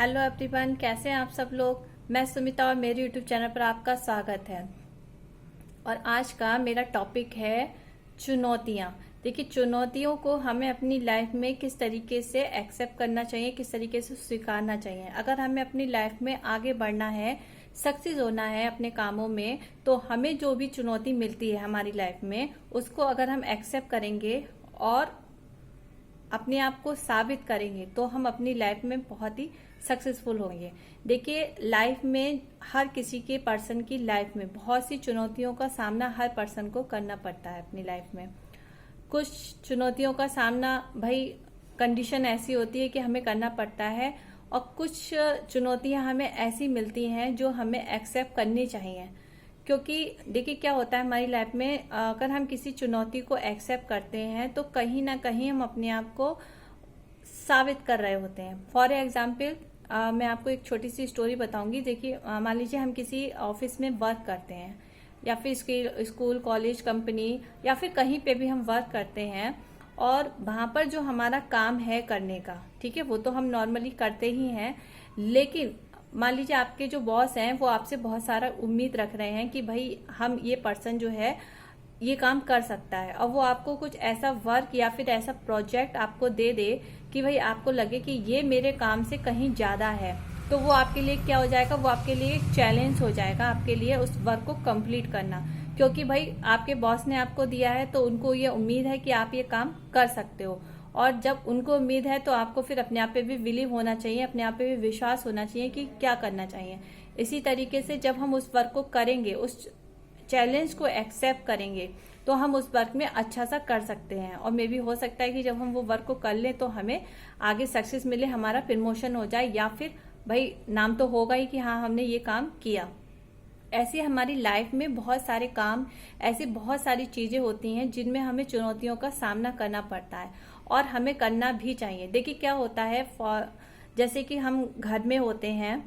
Hello everyone, कैसे हैं आप सब लोग। मैं सुमिता और मेरे यूट्यूब चैनल पर आपका स्वागत है। और आज का मेरा टॉपिक है चुनौतियाँ। देखिए, चुनौतियों को हमें अपनी लाइफ में किस तरीके से एक्सेप्ट करना चाहिए, किस तरीके से स्वीकारना चाहिए। अगर हमें अपनी लाइफ में आगे बढ़ना है, सक्सेस होना है अपने कामों में, तो हमें जो भी चुनौती मिलती है हमारी लाइफ में, उसको अगर हम एक्सेप्ट करेंगे और अपने आप को साबित करेंगे तो हम अपनी लाइफ में बहुत ही सक्सेसफुल होंगे। देखिए, लाइफ में हर किसी के पर्सन की लाइफ में बहुत सी चुनौतियों का सामना हर पर्सन को करना पड़ता है अपनी लाइफ में। कुछ चुनौतियों का सामना भाई कंडीशन ऐसी होती है कि हमें करना पड़ता है, और कुछ चुनौतियां हमें ऐसी मिलती हैं जो हमें एक्सेप्ट करनी चाहिए। क्योंकि देखिए, क्या होता है हमारी लाइफ में, अगर हम किसी चुनौती को एक्सेप्ट करते हैं तो कहीं ना कहीं हम अपने आप को साबित कर रहे होते हैं। फॉर एग्जाम्पल, मैं आपको एक छोटी सी स्टोरी बताऊंगी। देखिए, मान लीजिए हम किसी ऑफिस में वर्क करते हैं, या फिर स्कूल, कॉलेज, कंपनी, या फिर कहीं पे भी हम वर्क करते हैं, और वहां पर जो हमारा काम है करने का, ठीक है, वो तो हम नॉर्मली करते ही हैं। लेकिन मान लीजिए आपके जो बॉस हैं वो आपसे बहुत सारा उम्मीद रख रहे हैं कि भाई हम ये पर्सन जो है ये काम कर सकता है, और वो आपको कुछ ऐसा वर्क या फिर ऐसा प्रोजेक्ट आपको दे दे कि भाई आपको लगे कि ये मेरे काम से कहीं ज्यादा है। तो वो आपके लिए क्या हो जाएगा, वो आपके लिए एक चैलेंज हो जाएगा, आपके लिए उस वर्क को कंप्लीट करना। क्योंकि भाई आपके बॉस ने आपको दिया है तो उनको ये उम्मीद है कि आप ये काम कर सकते हो, और जब उनको उम्मीद है तो आपको फिर अपने आप पे भी बिलीव होना चाहिए, अपने आप पे भी विश्वास होना चाहिए कि क्या करना चाहिए। इसी तरीके से जब हम उस वर्क को करेंगे, उस चैलेंज को एक्सेप्ट करेंगे, तो हम उस वर्क में अच्छा सा कर सकते हैं। और मे भी हो सकता है कि जब हम वो वर्क को कर लें तो हमें आगे सक्सेस मिले, हमारा प्रमोशन हो जाए, या फिर भाई नाम तो होगा ही कि हाँ हमने ये काम किया। ऐसे हमारी लाइफ में बहुत सारे काम, ऐसी बहुत सारी चीजें होती हैं जिनमें हमें चुनौतियों का सामना करना पड़ता है, और हमें करना भी चाहिए। देखिए, क्या होता है, जैसे कि हम घर में होते हैं,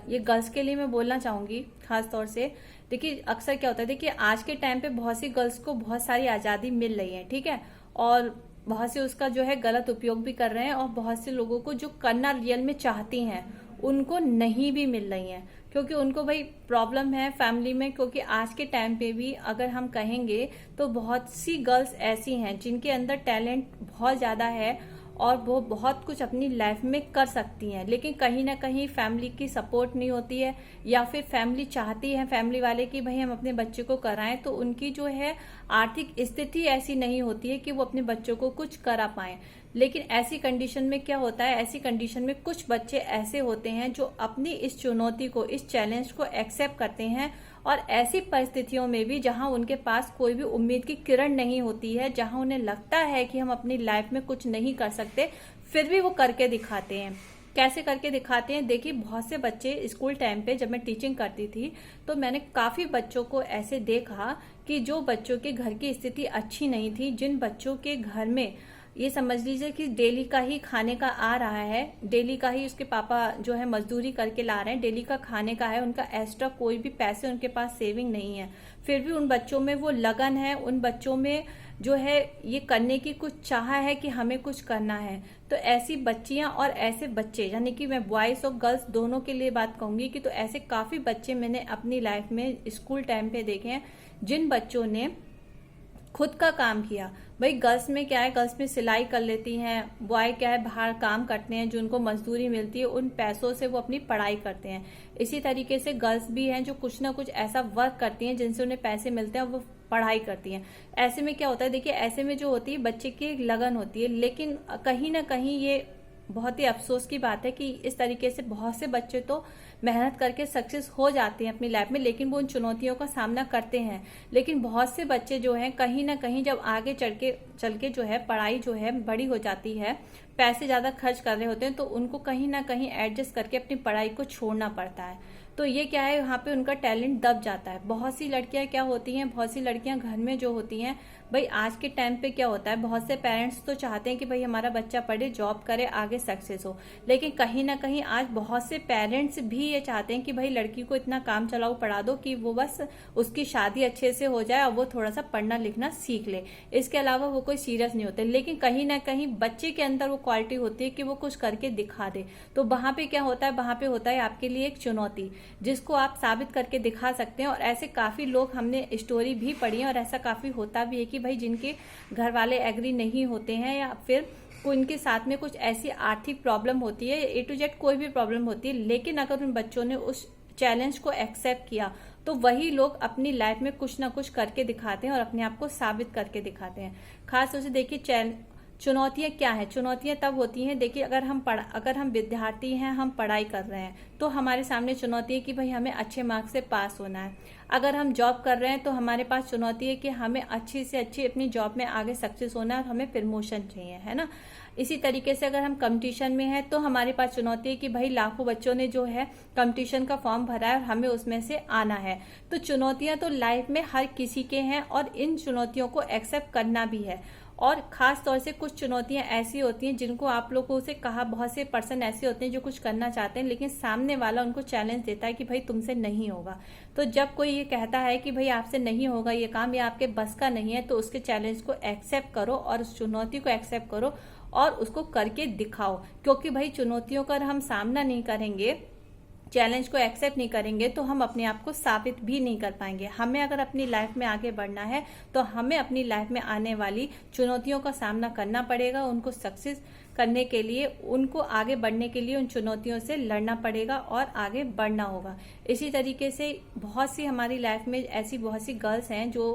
ये गर्ल्स के लिए मैं बोलना चाहूंगी खास तौर से। देखिए, अक्सर क्या होता है, देखिए आज के टाइम पे बहुत सी गर्ल्स को बहुत सारी आजादी मिल रही है, ठीक है, और बहुत से उसका जो है गलत उपयोग भी कर रहे हैं, और बहुत से लोगों को जो करना रियल में चाहती हैं उनको नहीं भी मिल रही हैं, क्योंकि उनको भाई प्रॉब्लम है फैमिली में। क्योंकि आज के टाइम पे भी अगर हम कहेंगे तो बहुत सी गर्ल्स ऐसी हैं जिनके अंदर टैलेंट बहुत ज्यादा है, और वो बहुत कुछ अपनी लाइफ में कर सकती हैं, लेकिन कहीं ना कहीं फैमिली की सपोर्ट नहीं होती है, या फिर फैमिली चाहती है, फैमिली वाले कि भाई हम अपने बच्चे को कराएं, तो उनकी जो है आर्थिक स्थिति ऐसी नहीं होती है कि वो अपने बच्चों को कुछ करा पाए। लेकिन ऐसी कंडीशन में क्या होता है, ऐसी कंडीशन में कुछ बच्चे ऐसे होते हैं जो अपनी इस चुनौती को, इस चैलेंज को एक्सेप्ट करते हैं, और ऐसी परिस्थितियों में भी जहां उनके पास कोई भी उम्मीद की किरण नहीं होती है, जहां उन्हें लगता है कि हम अपनी लाइफ में कुछ नहीं कर सकते, फिर भी वो करके दिखाते हैं। कैसे करके दिखाते हैं, देखिए, बहुत से बच्चे स्कूल टाइम पे जब मैं टीचिंग करती थी तो मैंने काफी बच्चों को ऐसे देखा कि जो बच्चों के घर की स्थिति अच्छी नहीं थी, जिन बच्चों के घर में ये समझ लीजिए कि डेली का ही खाने का आ रहा है, डेली का ही उसके पापा जो है मजदूरी करके ला रहे हैं, डेली का खाने का है, उनका एक्स्ट्रा कोई भी पैसे उनके पास सेविंग नहीं है, फिर भी उन बच्चों में वो लगन है, उन बच्चों में जो है ये करने की कुछ चाह है कि हमें कुछ करना है। तो ऐसी बच्चियां और ऐसे बच्चे, यानी कि मैं बॉयज और गर्ल्स दोनों के लिए बात कहूंगी कि तो ऐसे काफी बच्चे मैंने अपनी लाइफ में स्कूल टाइम पे देखे हैं जिन बच्चों ने खुद का काम किया। भाई गर्ल्स में क्या है, गर्ल्स में सिलाई कर लेती हैं, बॉय क्या है बाहर काम करते हैं, जो उनको मजदूरी मिलती है उन पैसों से वो अपनी पढ़ाई करते हैं। इसी तरीके से गर्ल्स भी हैं जो कुछ ना कुछ ऐसा वर्क करती हैं जिनसे उन्हें पैसे मिलते हैं, वो पढ़ाई करती हैं। ऐसे में क्या होता है, देखिए ऐसे में जो होती है बच्चे की एक लगन होती है, लेकिन कहीं ना कहीं ये बहुत ही अफसोस की बात है कि इस तरीके से बहुत से बच्चे तो मेहनत करके सक्सेस हो जाते हैं अपनी लाइफ में, लेकिन वो उन चुनौतियों का सामना करते हैं। लेकिन बहुत से बच्चे जो हैं कहीं ना कहीं जब आगे चल के जो है पढ़ाई जो है बड़ी हो जाती है, पैसे ज्यादा खर्च कर रहे होते हैं, तो उनको कहीं ना कहीं एडजस्ट करके अपनी पढ़ाई को छोड़ना पड़ता है। तो ये क्या है, यहाँ पे उनका टैलेंट दब जाता है। बहुत सी लड़कियां क्या होती हैं, बहुत सी लड़कियां घर में जो होती हैं भाई आज के टाइम पे क्या होता है, बहुत से पेरेंट्स तो चाहते हैं कि भाई हमारा बच्चा पढ़े, जॉब करे, आगे सक्सेस हो, लेकिन कहीं ना कहीं आज बहुत से पेरेंट्स भी ये चाहते हैं कि भाई लड़की को इतना काम चलाओ पढ़ा दो कि वो बस उसकी शादी अच्छे से हो जाए और वो थोड़ा सा पढ़ना लिखना सीख ले, इसके अलावा वो कोई सीरियस नहीं होते। लेकिन कहीं ना कहीं बच्चे के अंदर वो क्वालिटी होती है कि वो कुछ करके दिखा दे, तो वहां पे क्या होता है, वहां पे होता है आपके लिए एक चुनौती जिसको आप साबित करके दिखा सकते हैं। और ऐसे काफी लोग हमने स्टोरी भी पढ़ी है और ऐसा काफी होता भी है कि भाई जिनके घर वाले एग्री नहीं होते हैं या फिर उनके साथ में कुछ ऐसी आर्थिक प्रॉब्लम होती है, ए टू जेड कोई भी प्रॉब्लम होती है, लेकिन अगर उन बच्चों ने उस चैलेंज को एक्सेप्ट किया तो वही लोग अपनी लाइफ में कुछ ना कुछ करके दिखाते हैं और अपने आप को साबित करके दिखाते हैं। खास तौर से देखिए चुनौतियां क्या है, चुनौतियां तब होती हैं, देखिए अगर हम विद्यार्थी हैं, हम पढ़ाई कर रहे हैं तो हमारे सामने चुनौती है कि भाई हमें अच्छे मार्क्स से पास होना है। अगर हम जॉब कर रहे हैं तो हमारे पास चुनौती है कि हमें अच्छी से अच्छी अपनी जॉब में आगे सक्सेस होना है और हमें प्रमोशन चाहिए, है ना। इसी तरीके से अगर हम कंपटीशन में हैं तो हमारे पास चुनौती है कि भाई लाखों बच्चों ने जो है कंपटीशन का फॉर्म भरा है और हमें उसमें से आना है। तो चुनौतियां तो लाइफ में हर किसी के हैं और इन चुनौतियों को एक्सेप्ट करना भी है। और खास तौर से कुछ चुनौतियां ऐसी होती हैं जिनको आप लोगों से कहा, बहुत से पर्सन ऐसे होते हैं जो कुछ करना चाहते हैं लेकिन सामने वाला उनको चैलेंज देता है कि भाई तुमसे नहीं होगा। तो जब कोई ये कहता है कि भाई आपसे नहीं होगा ये काम या आपके बस का नहीं है, तो उसके चैलेंज को एक्सेप्ट करो और उस चुनौती को एक्सेप्ट करो और उसको करके दिखाओ। क्योंकि भाई चुनौतियों का हम सामना नहीं करेंगे, चैलेंज को एक्सेप्ट नहीं करेंगे तो हम अपने आप को साबित भी नहीं कर पाएंगे। हमें अगर अपनी लाइफ में आगे बढ़ना है तो हमें अपनी लाइफ में आने वाली चुनौतियों का सामना करना पड़ेगा, उनको सक्सेस करने के लिए, उनको आगे बढ़ने के लिए उन चुनौतियों से लड़ना पड़ेगा और आगे बढ़ना होगा। इसी तरीके से बहुत सी हमारी लाइफ में ऐसी बहुत सी गर्ल्स हैं जो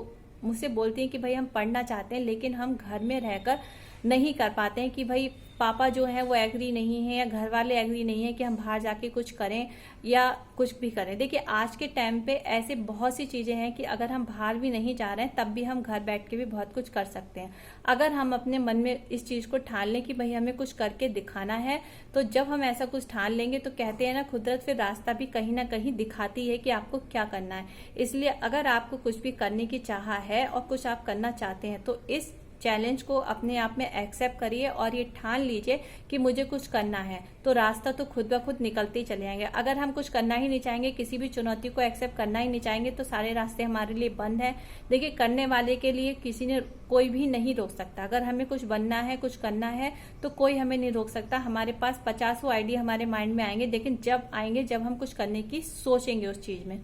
मुझसे बोलती हैं कि भाई हम पढ़ना चाहते हैं लेकिन हम घर में रहकर नहीं कर पाते हैं कि भाई पापा जो है वो एग्री नहीं है या घर वाले एग्री नहीं है कि हम बाहर जाके कुछ करें या कुछ भी करें। देखिए आज के टाइम पे ऐसे बहुत सी चीजें हैं कि अगर हम बाहर भी नहीं जा रहे हैं तब भी हम घर बैठ के भी बहुत कुछ कर सकते हैं। अगर हम अपने मन में इस चीज को ठान लें कि भाई हमें कुछ करके दिखाना है, तो जब हम ऐसा कुछ ठान लेंगे तो कहते हैं ना, कुदरत फिर रास्ता भी कहीं ना कहीं दिखाती है कि आपको क्या करना है। इसलिए अगर आपको कुछ भी करने की चाह है और कुछ आप करना चाहते हैं तो इस चैलेंज को अपने आप में एक्सेप्ट करिए और ये ठान लीजिए कि मुझे कुछ करना है, तो रास्ता तो खुद ब खुद निकलते ही चले जाएंगे। अगर हम कुछ करना ही नहीं चाहेंगे, किसी भी चुनौती को एक्सेप्ट करना ही नहीं चाहेंगे, तो सारे रास्ते हमारे लिए बंद हैं। देखिए करने वाले के लिए किसी ने कोई भी नहीं रोक सकता। अगर हमें कुछ बनना है, कुछ करना है तो कोई हमें नहीं रोक सकता। हमारे पास 50 आइडिया हमारे माइंड में आएंगे, लेकिन जब आएंगे जब हम कुछ करने की सोचेंगे उस चीज में।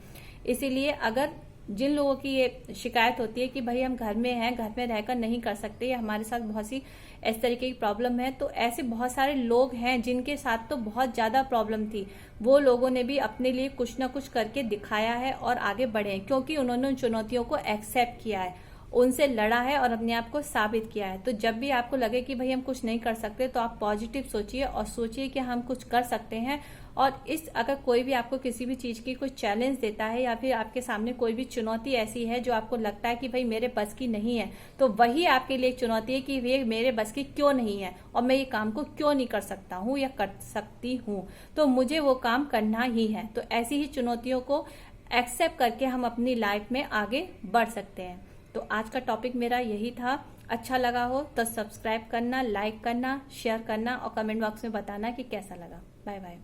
इसीलिए अगर जिन लोगों की ये शिकायत होती है कि भाई हम घर में हैं, घर में रहकर नहीं कर सकते, या हमारे साथ बहुत सी इस तरीके की प्रॉब्लम है, तो ऐसे बहुत सारे लोग हैं जिनके साथ तो बहुत ज्यादा प्रॉब्लम थी। वो लोगों ने भी अपने लिए कुछ ना कुछ करके दिखाया है और आगे बढ़े हैं, क्योंकि उन्होंने उन चुनौतियों को एक्सेप्ट किया है, उनसे लड़ा है और अपने आप को साबित किया है। तो जब भी आपको लगे कि भाई हम कुछ नहीं कर सकते तो आप पॉजिटिव सोचिए और सोचिए कि हम कुछ कर सकते हैं। और अगर कोई भी आपको किसी भी चीज की कोई चैलेंज देता है या फिर आपके सामने कोई भी चुनौती ऐसी है जो आपको लगता है कि भाई मेरे बस की नहीं है, तो वही आपके लिए एक चुनौती है कि ये मेरे बस की क्यों नहीं है और मैं ये काम को क्यों नहीं कर सकता हूँ या कर सकती हूँ, तो मुझे वो काम करना ही है। तो ऐसी ही चुनौतियों को एक्सेप्ट करके हम अपनी लाइफ में आगे बढ़ सकते हैं। तो आज का टॉपिक मेरा यही था। अच्छा लगा हो तो सब्सक्राइब करना, लाइक करना, शेयर करना और कमेंट बॉक्स में बताना कि कैसा लगा। Bye bye.